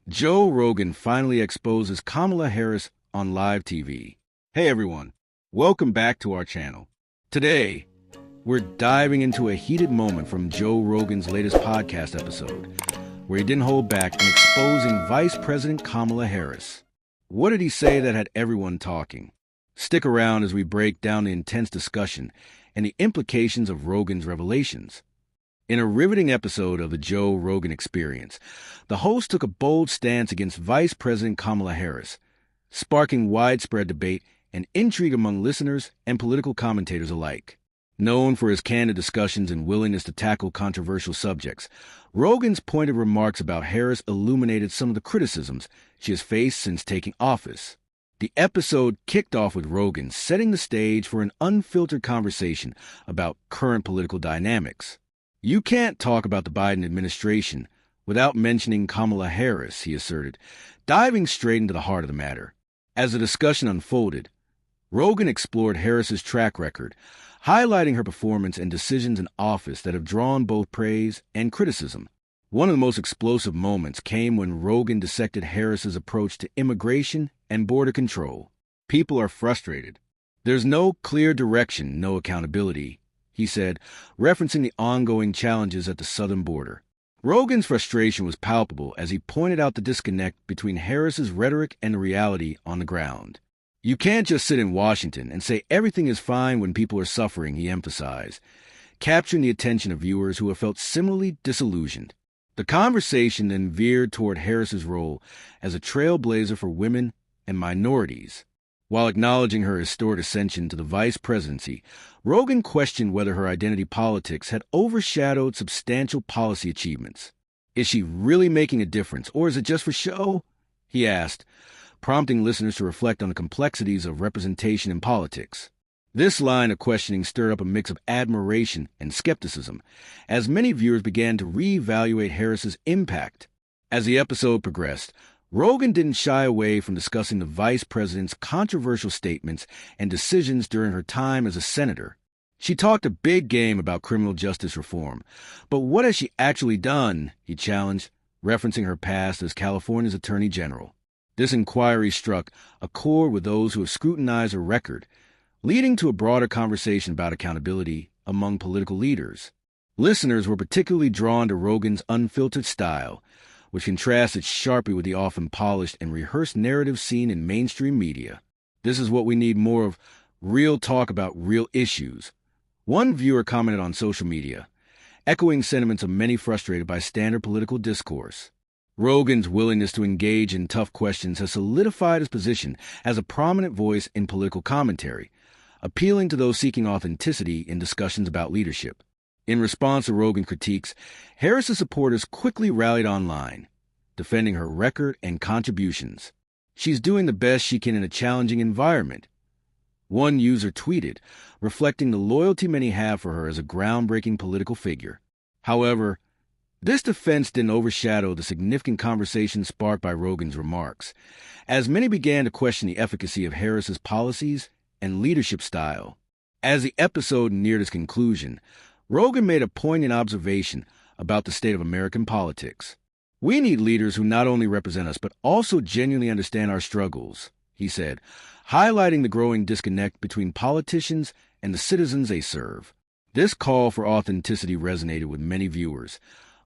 Joe Rogan finally exposes Kamala Harris on live TV. Hey everyone, welcome back to our channel. Today, we're diving into a heated moment from Joe Rogan's latest podcast episode, where he didn't hold back in exposing Vice President Kamala Harris. What did he say that had everyone talking? Stick around as we break down the intense discussion and the implications of Rogan's revelations. In a riveting episode of the Joe Rogan Experience, the host took a bold stance against Vice President Kamala Harris, sparking widespread debate and intrigue among listeners and political commentators alike. Known for his candid discussions and willingness to tackle controversial subjects, Rogan's pointed remarks about Harris illuminated some of the criticisms she has faced since taking office. The episode kicked off with Rogan setting the stage for an unfiltered conversation about current political dynamics. You can't talk about the Biden administration without mentioning Kamala Harris, he asserted, diving straight into the heart of the matter. As the discussion unfolded, Rogan explored Harris's track record, highlighting her performance and decisions in office that have drawn both praise and criticism. One of the most explosive moments came when Rogan dissected Harris's approach to immigration and border control. People are frustrated. There's no clear direction, no accountability, he said, referencing the ongoing challenges at the southern border. Rogan's frustration was palpable as he pointed out the disconnect between Harris's rhetoric and the reality on the ground. You can't just sit in Washington and say everything is fine when people are suffering, he emphasized, capturing the attention of viewers who have felt similarly disillusioned. The conversation then veered toward Harris's role as a trailblazer for women and minorities. While acknowledging her historic ascension to the vice presidency, Rogan questioned whether her identity politics had overshadowed substantial policy achievements. Is she really making a difference, or is it just for show? He asked, prompting listeners to reflect on the complexities of representation in politics. This line of questioning stirred up a mix of admiration and skepticism, as many viewers began to reevaluate Harris's impact. As the episode progressed, Rogan didn't shy away from discussing the vice president's controversial statements and decisions during her time as a senator. She talked a big game about criminal justice reform, but what has she actually done, he challenged, referencing her past as California's Attorney General. This inquiry struck a chord with those who have scrutinized her record, leading to a broader conversation about accountability among political leaders. Listeners were particularly drawn to Rogan's unfiltered style, which contrasted sharply with the often polished and rehearsed narrative seen in mainstream media. This is what we need more of, real talk about real issues. One viewer commented on social media, echoing sentiments of many frustrated by standard political discourse. Rogan's willingness to engage in tough questions has solidified his position as a prominent voice in political commentary, appealing to those seeking authenticity in discussions about leadership. In response to Rogan critiques, Harris's supporters quickly rallied online, defending her record and contributions. She's doing the best she can in a challenging environment. One user tweeted, reflecting the loyalty many have for her as a groundbreaking political figure. However, this defense didn't overshadow the significant conversation sparked by Rogan's remarks, as many began to question the efficacy of Harris's policies and leadership style. As the episode neared its conclusion, Rogan made a poignant observation about the state of American politics. We need leaders who not only represent us, but also genuinely understand our struggles, he said, highlighting the growing disconnect between politicians and the citizens they serve. This call for authenticity resonated with many viewers,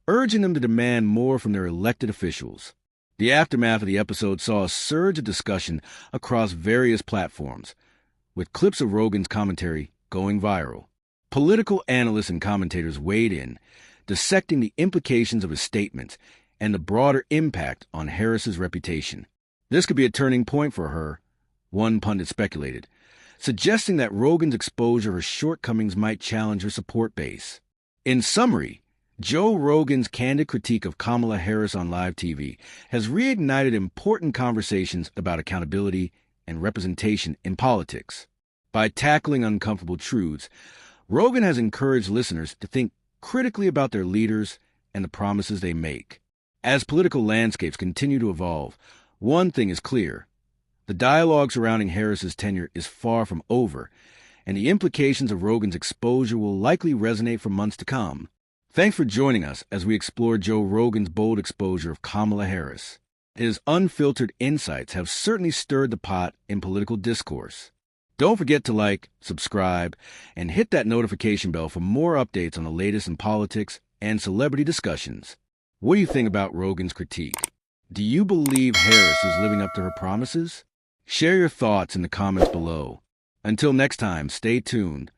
urging them to demand more from their elected officials. The aftermath of the episode saw a surge of discussion across various platforms, with clips of Rogan's commentary going viral. Political analysts and commentators weighed in, dissecting the implications of his statements and the broader impact on Harris's reputation. This could be a turning point for her, one pundit speculated, suggesting that Rogan's exposure of her shortcomings might challenge her support base. In summary, Joe Rogan's candid critique of Kamala Harris on live TV has reignited important conversations about accountability and representation in politics. By tackling uncomfortable truths, Rogan has encouraged listeners to think critically about their leaders and the promises they make. As political landscapes continue to evolve, one thing is clear. The dialogue surrounding Harris's tenure is far from over, and the implications of Rogan's exposure will likely resonate for months to come. Thanks for joining us as we explore Joe Rogan's bold exposure of Kamala Harris. His unfiltered insights have certainly stirred the pot in political discourse. Don't forget to like, subscribe, and hit that notification bell for more updates on the latest in politics and celebrity discussions. What do you think about Rogan's critique? Do you believe Harris is living up to her promises? Share your thoughts in the comments below. Until next time, stay tuned